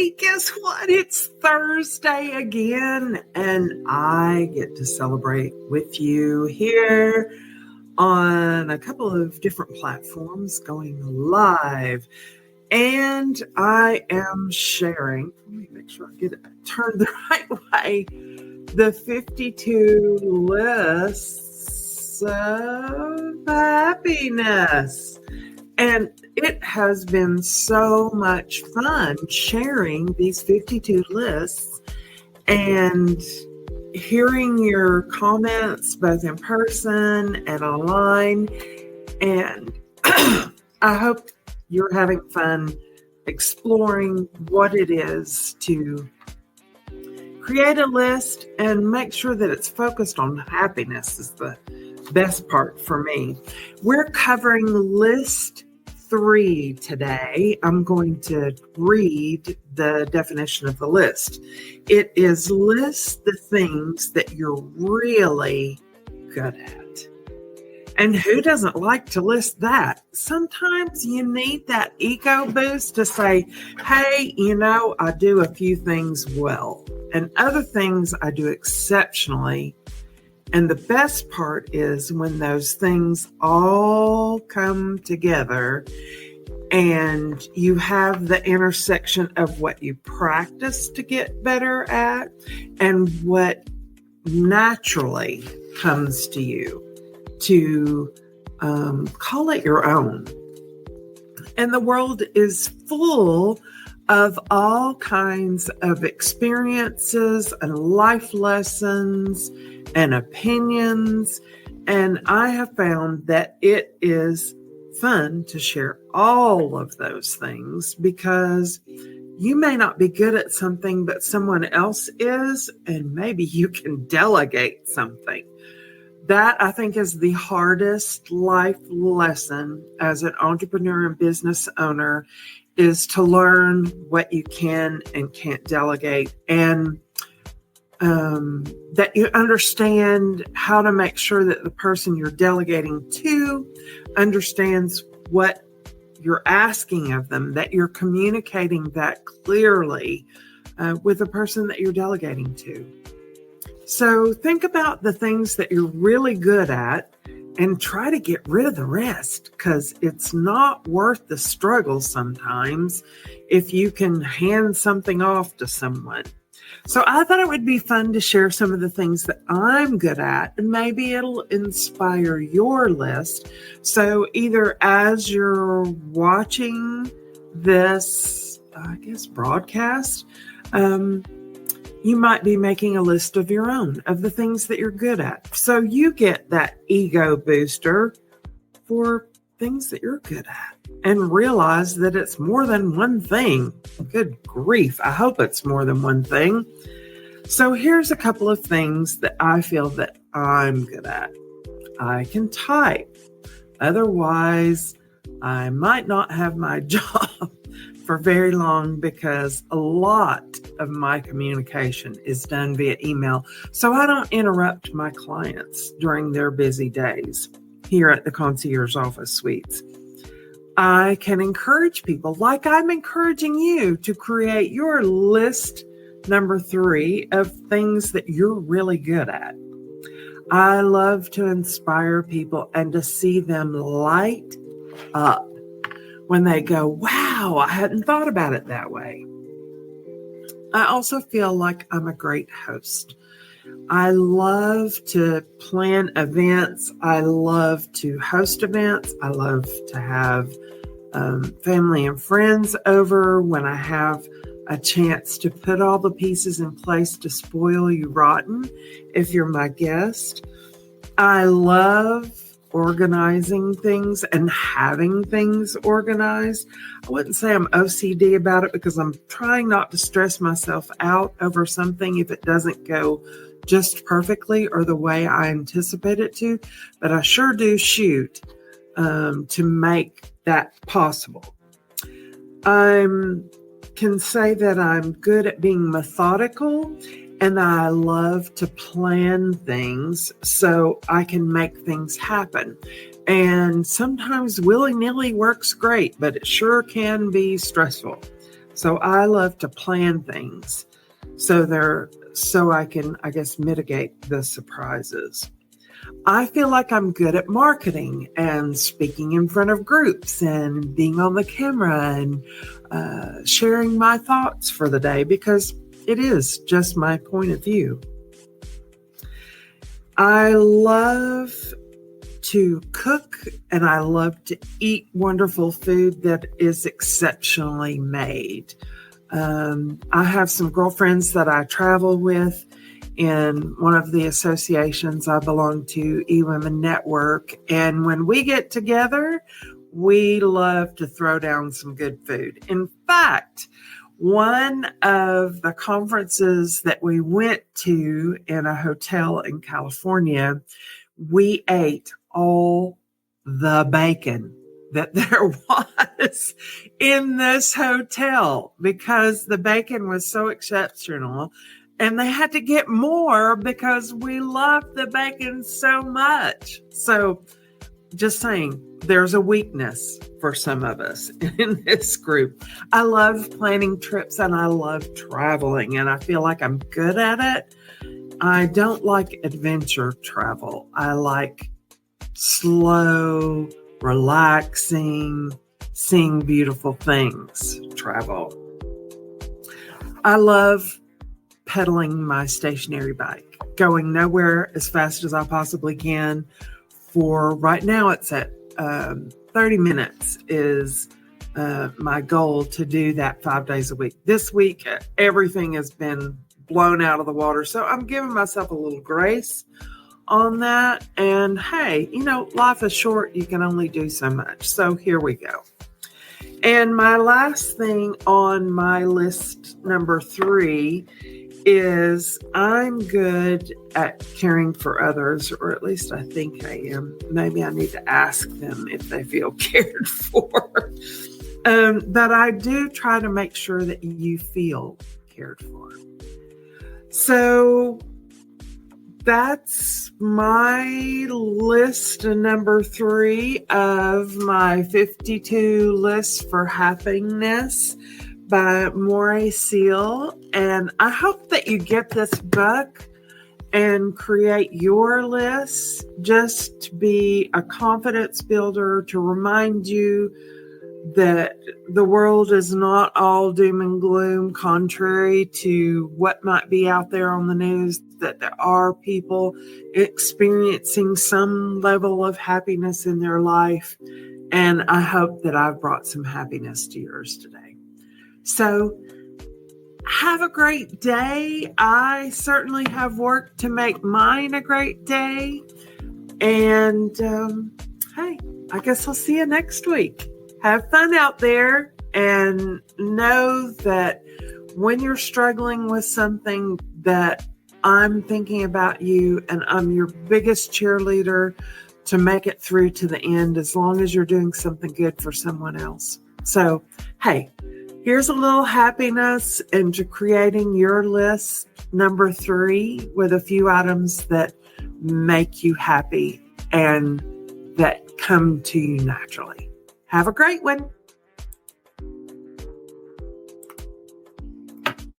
Hey, guess what? It's Thursday again, and I get to celebrate with you here on a couple of different platforms going live. And I am sharing, let me make sure I get it turned the right way, the 52 lists of happiness. And it has been so much fun sharing these 52 lists and hearing your comments both in person and online. And I hope you're having fun exploring what it is to create a list and make sure that it's focused on happiness is the best part for me. We're covering list 3 today. I'm going to read the definition of the list. It is list the things that you're really good at. And who doesn't like to list that? Sometimes you need that ego boost to say, hey, I do a few things well, and other things I do exceptionally. And the best part is when those things all come together and you have the intersection of what you practice to get better at and what naturally comes to you to call it your own. And the world is full of all kinds of experiences and life lessons and opinions. And I have found that it is fun to share all of those things because you may not be good at something, but someone else is, and maybe you can delegate something. That, I think, is the hardest life lesson as an entrepreneur and business owner, is to learn what you can and can't delegate, and that you understand how to make sure that the person you're delegating to understands what you're asking of them, that you're communicating that clearly with the person that you're delegating to. So think about the things that you're really good at and try to get rid of the rest, because it's not worth the struggle sometimes if you can hand something off to someone. So I thought it would be fun to share some of the things that I'm good at, and maybe it'll inspire your list. So either as you're watching this, broadcast, you might be making a list of your own, of the things that you're good at. So you get that ego booster for things that you're good at and realize that it's more than one thing. Good grief. I hope it's more than one thing. So here's a couple of things that I feel that I'm good at. I can type. Otherwise, I might not have my job for very long because a lot of my communication is done via email. So I don't interrupt my clients during their busy days here at the Concierge Office Suites. I can encourage people, like I'm encouraging you, to create your list number 3 of things that you're really good at. I love to inspire people and to see them light up when they go, wow, I hadn't thought about it that way. I also feel like I'm a great host. I love to plan events. I love to host events. I love to have family and friends over when I have a chance to put all the pieces in place to spoil you rotten if you're my guest. I love organizing things and having things organized. I wouldn't say I'm OCD about it because I'm trying not to stress myself out over something if it doesn't go just perfectly or the way I anticipate it to, but I sure do shoot to make that possible. I can say that I'm good at being methodical, and I love to plan things so I can make things happen. And sometimes willy-nilly works great, but it sure can be stressful. So I love to plan things so I can, I guess, mitigate the surprises. I feel like I'm good at marketing and speaking in front of groups and being on the camera and sharing my thoughts for the day because it is just my point of view. I love to cook and I love to eat wonderful food that is exceptionally made. I have some girlfriends that I travel with in one of the associations I belong to, eWomen Network. And when we get together, we love to throw down some good food. In fact, one of the conferences that we went to in a hotel in California, we ate all the bacon that there was in this hotel because the bacon was so exceptional. And they had to get more because we love the bacon so much. So just saying, there's a weakness for some of us in this group. I love planning trips and I love traveling and I feel like I'm good at it. I don't like adventure travel. I like slow, relaxing, seeing beautiful things travel. I love pedaling my stationary bike, going nowhere as fast as I possibly can. For right now, it's at 30 minutes is my goal to do that 5 days a week. This week, everything has been blown out of the water. So I'm giving myself a little grace on that. And hey, life is short. You can only do so much. So here we go. And my last thing on my list, number 3, is I'm good at caring for others, or at least I think I am. Maybe I need to ask them if they feel cared for. But I do try to make sure that you feel cared for. So that's my list, number 3 of my 52 lists for happiness by Maurice Seal. And I hope that you get this book and create your list just to be a confidence builder, to remind you that the world is not all doom and gloom, contrary to what might be out there on the news, that there are people experiencing some level of happiness in their life. And I hope that I've brought some happiness to yours today. So have a great day. I certainly have worked to make mine a great day. And hey, I guess I'll see you next week. Have fun out there and know that when you're struggling with something, that I'm thinking about you and I'm your biggest cheerleader to make it through to the end as long as you're doing something good for someone else. So, hey, here's a little happiness into creating your list, number 3, with a few items that make you happy and that come to you naturally. Have a great one.